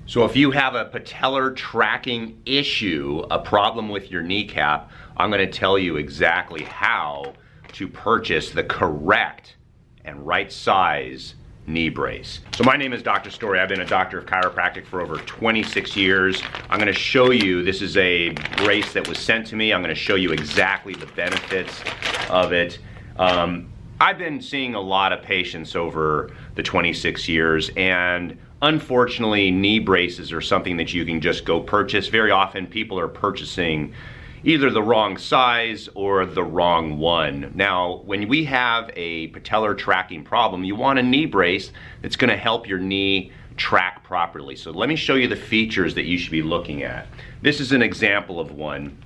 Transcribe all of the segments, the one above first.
So if you have a patellar tracking issue, a problem with your kneecap, I'm going to tell you exactly how to purchase the correct and right size knee brace. So my name is Dr. Story. I've been a doctor of chiropractic for over 26 years. I'm going to show you, this is a brace that was sent to me. I'm going to show you exactly the benefits of it. I've been seeing a lot of patients over the 26 years, and unfortunately, knee braces are something that you can just go purchase. Very often people are purchasing either the wrong size or the wrong one. Now, when we have a patellar tracking problem, you want a knee brace that's gonna help your knee track properly. So let me show you the features that you should be looking at. This is an example of one,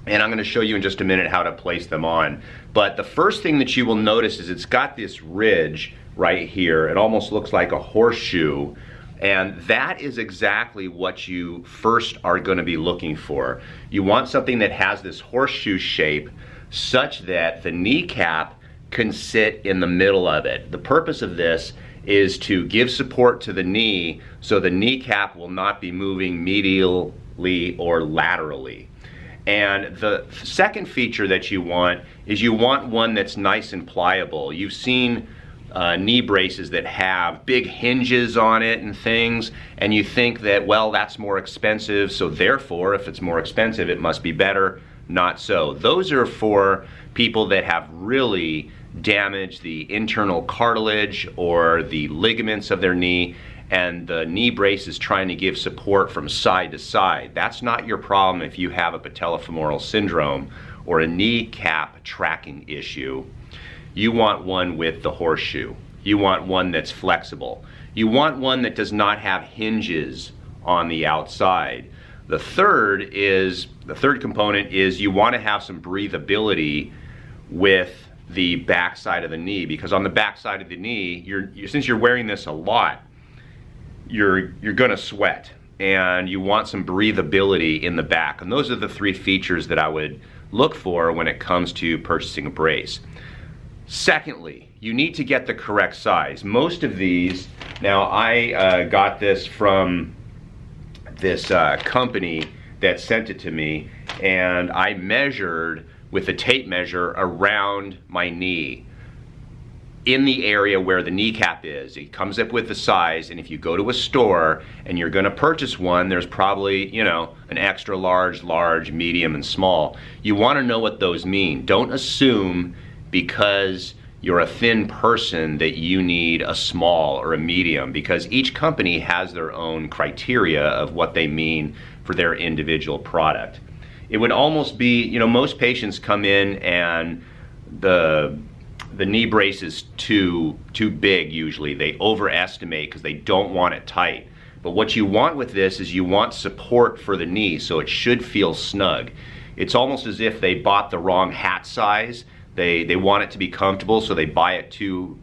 and I'm gonna show you in just a minute how to place them on. But the first thing that you will notice is it's got this ridge right here. It almost looks like a horseshoe. And that is exactly what you first are going to be looking for. You want something that has this horseshoe shape such that the kneecap can sit in the middle of it. The purpose of this is to give support to the knee so the kneecap will not be moving medially or laterally. And the second feature that you want is you want one that's nice and pliable. You've seen knee braces that have big hinges on it and things, and you think that, well, that's more expensive, so therefore if it's more expensive it must be better. Not so. Those are for people that have really damaged the internal cartilage or the ligaments of their knee, and the knee brace is trying to give support from side to side. That's not your problem if you have a Patello-Femoral syndrome or a kneecap tracking issue. You want one with the horseshoe. You want one that's flexible. You want one that does not have hinges on the outside. The third component is you want to have some breathability with the back side of the knee, because on the back side of the knee, since you're wearing this a lot, you're gonna sweat, and you want some breathability in the back. And those are the three features that I would look for when it comes to purchasing a brace. Secondly, you need to get the correct size. Most of these, now I got this from this company that sent it to me, and I measured with a tape measure around my knee in the area where the kneecap is. It comes up with the size, and if you go to a store and you're gonna purchase one, there's probably, you know, an extra large, large, medium, and small. You wanna know what those mean. Don't assume because you're a thin person that you need a small or a medium, because each company has their own criteria of what they mean for their individual product. It would almost be, you know, most patients come in and the knee brace is too big usually. They overestimate because they don't want it tight. But what you want with this is you want support for the knee, so it should feel snug. It's almost as if they bought the wrong hat size. They want it to be comfortable, so they buy it too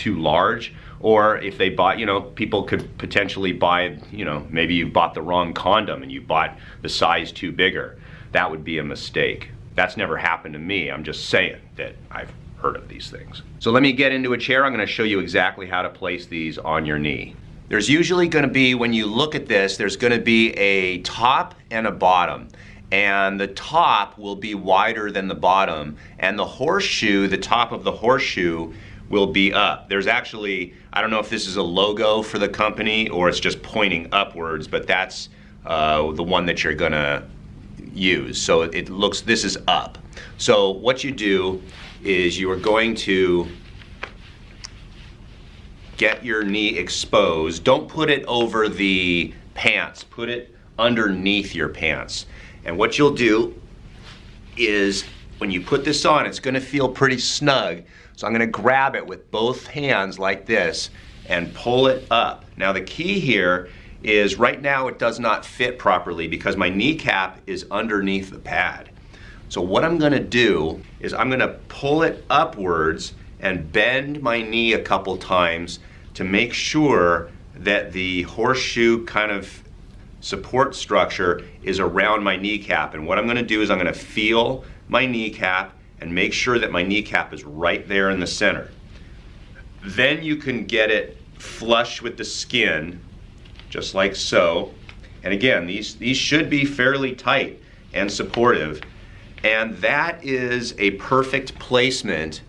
large. Or if they bought, you know, people could potentially buy, you know, maybe you bought the wrong condom and you bought the size too bigger. That would be a mistake. That's never happened to me. I'm just saying that I've heard of these things. So let me get into a chair. I'm going to show you exactly how to place these on your knee. There's usually going to be, when you look at this, there's going to be a top and a bottom. And the top will be wider than the bottom, and the horseshoe, the top of the horseshoe, will be up. There's actually, I don't know if this is a logo for the company or it's just pointing upwards, but that's the one that you're gonna use. So it looks, this is up. So what you do is you are going to get your knee exposed. Don't put it over the pants, put it underneath your pants. And what you'll do is when you put this on, it's gonna feel pretty snug. So I'm gonna grab it with both hands like this and pull it up. Now the key here is right now it does not fit properly because my kneecap is underneath the pad. So what I'm gonna do is I'm gonna pull it upwards and bend my knee a couple times to make sure that the horseshoe kind of support structure is around my kneecap. And what I'm gonna do is I'm gonna feel my kneecap and make sure that my kneecap is right there in the center. Then you can get it flush with the skin just like so. And again, these should be fairly tight and supportive. And that is a perfect placement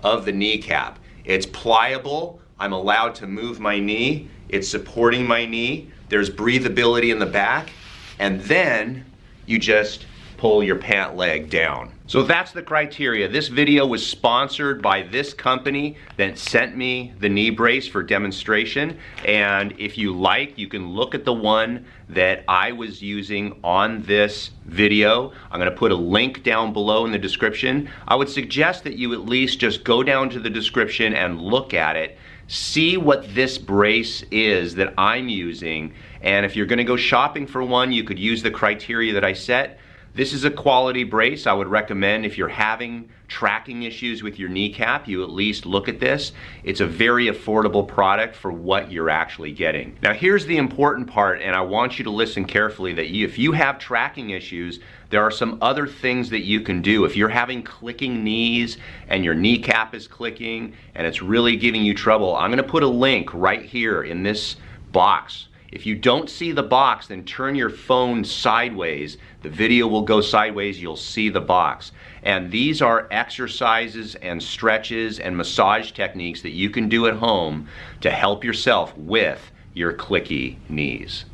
of the kneecap. It's pliable. I'm allowed to move my knee. It's supporting my knee. There's breathability in the back. And then you just pull your pant leg down. So that's the criteria. This video was sponsored by this company that sent me the knee brace for demonstration. And if you like, you can look at the one that I was using on this video. I'm gonna put a link down below in the description. I would suggest that you at least just go down to the description and look at it. See what this brace is that I'm using. And if you're gonna go shopping for one, you could use the criteria that I set. This is a quality brace. I would recommend if you're having tracking issues with your kneecap, you at least look at this. It's a very affordable product for what you're actually getting. Now here's the important part, and I want you to listen carefully, that if you have tracking issues, there are some other things that you can do. If you're having clicking knees and your kneecap is clicking and it's really giving you trouble, I'm gonna put a link right here in this box. If you don't see the box, then turn your phone sideways. The video will go sideways, you'll see the box. And these are exercises and stretches and massage techniques that you can do at home to help yourself with your clicky knees.